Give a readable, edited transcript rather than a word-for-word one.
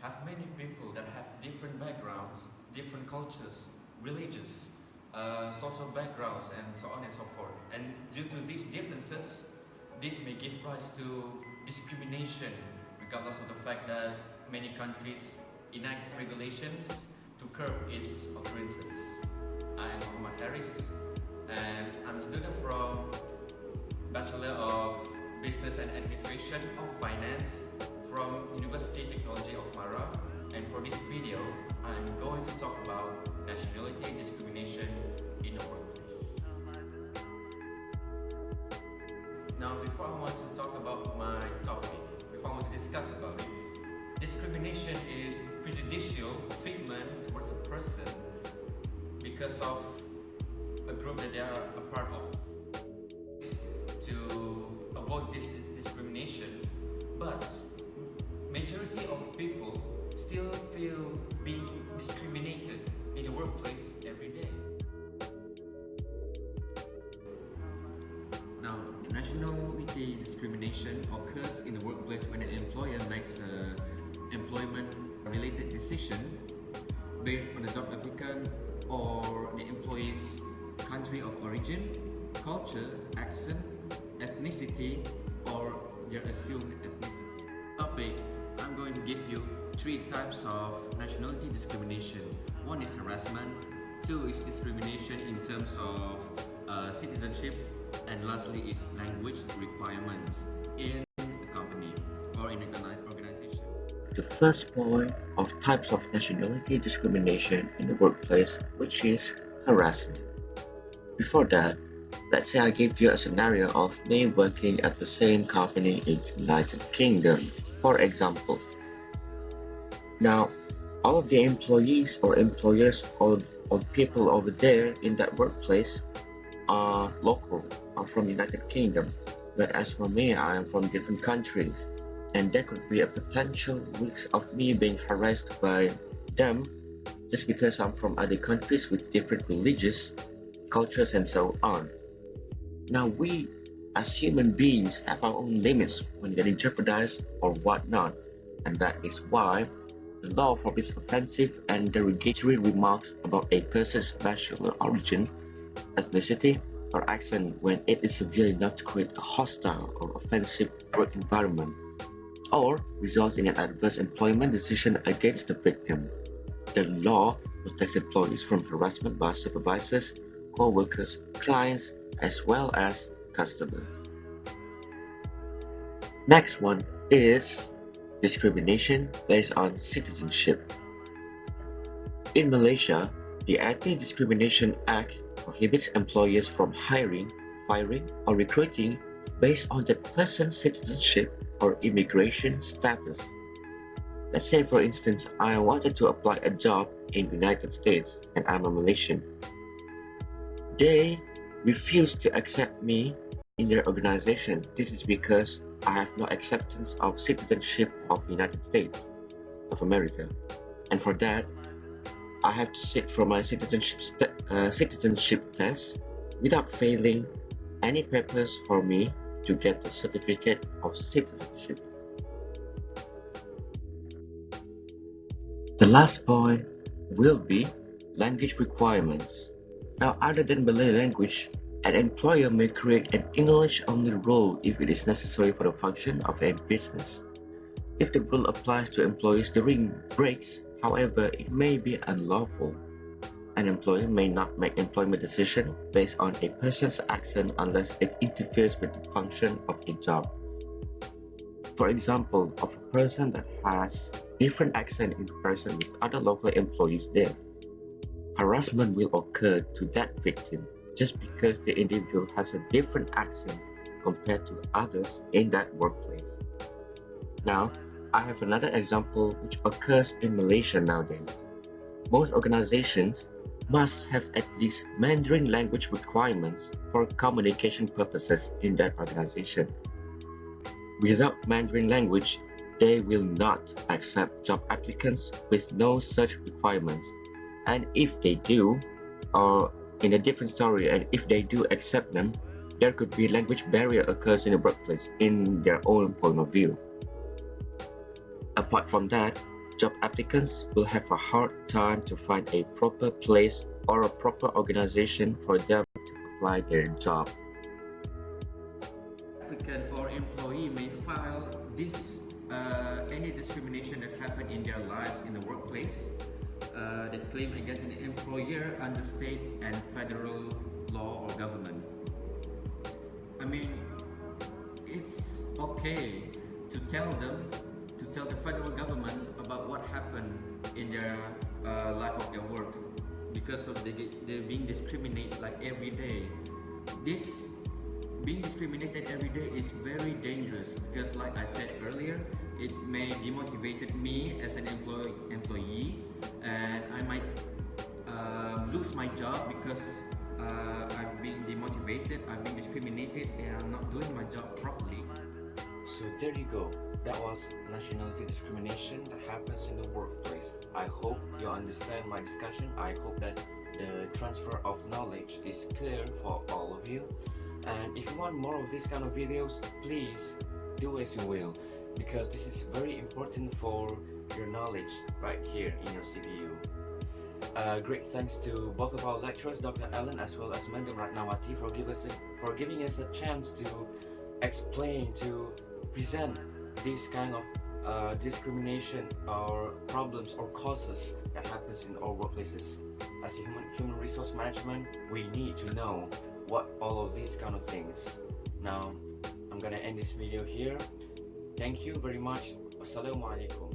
have many people that have different backgrounds, different cultures, religious, social backgrounds, and so on and so forth. And due to these differences, this may give rise to discrimination, regardless of the fact that many countries enact regulations to curb its occurrences. I'm Muhammad Harris, and I'm a student from Bachelor of Business and Administration of Finance from University Technology of Mara. And for this video, I'm going to talk about nationality discrimination in the workplace. Now, before I want to talk about my topic, before I want to discuss about it, discrimination is prejudicial treatment towards a person because of a group that they are a part of. To avoid this discrimination, but majority of people still feel being discriminated in the workplace every day. Now, nationality discrimination occurs in the workplace when an employer makes an employment-related decision based on the job applicant or the employee's country of origin, culture, accent, ethnicity, or their assumed ethnicity. Topic, I'm going to give you 3 types of nationality discrimination. One is harassment, 2 is discrimination in terms of citizenship, and lastly is language requirements in a company or in an organization. The first point of types of nationality discrimination in the workplace, which is harassment. Before that, let's say I give you a scenario of me working at the same company in the United Kingdom, for example. Now, all of the employees or employers or people over there in that workplace are local, are from the United Kingdom. But as for me, I am from different countries, and there could be a potential risk of me being harassed by them just because I'm from other countries with different religious cultures and so on. Now, we as human beings have our own limits when getting jeopardized or whatnot, and that is why the law forbids offensive and derogatory remarks about a person's national origin, ethnicity, or accent when it is severe enough to create a hostile or offensive work environment, or results in an adverse employment decision against the victim. The law protects employees from harassment by supervisors, co-workers, clients, as well as customers. Next one is discrimination based on citizenship. In Malaysia, the Anti-Discrimination Act prohibits employers from hiring, firing, or recruiting based on the person's citizenship or immigration status. Let's say, for instance, I wanted to apply a job in the United States and I'm a Malaysian. They refuse to accept me in their organization. This is because I have no acceptance of citizenship of the United States of America, and for that I have to sit for my citizenship test without failing any papers for me to get the certificate of citizenship. The last point will be language requirements. Now, other than Malay language, an employer may create an English-only rule if it is necessary for the function of a business. If the rule applies to employees during breaks, however, it may be unlawful. An employer may not make employment decisions based on a person's accent unless it interferes with the function of a job. For example, of a person that has different accent in comparison with other local employees there. Harassment will occur to that victim just because the individual has a different accent compared to others in that workplace. Now, I have another example which occurs in Malaysia nowadays. Most organizations must have at least Mandarin language requirements for communication purposes in that organization. Without Mandarin language, they will not accept job applicants with no such requirements. And if they do, or in a different story, and if they do accept them, there could be language barrier occurs in the workplace in their own point of view. Apart from that, job applicants will have a hard time to find a proper place or a proper organization for them to apply their job. Applicant or employee may file this any discrimination that happened in their lives in the workplace that claim against an employer under state and federal law or government. I mean, it's okay to tell the federal government about what happened in their life of their work, because of they're being discriminated like every day. This being discriminated every day is very dangerous, because like I said earlier, it may demotivate me as an employee, and I might lose my job because I've been demotivated, I've been discriminated, and I'm not doing my job properly. So there you go. That was nationality discrimination that happens in the workplace. I hope you understand my discussion. I hope that the transfer of knowledge is clear for all of you. And if you want more of these kind of videos, please do as you will, because this is very important for your knowledge right here in your CPU. Great thanks to both of our lecturers, Dr. Allen as well as Madam Ratnawati, for giving us a chance to explain, to present this kind of discrimination or problems or causes that happens in our workplaces. As human resource management, we need to know what all of these kind of things. Now, I'm gonna end this video here. Thank you very much. Wassalamualaikum.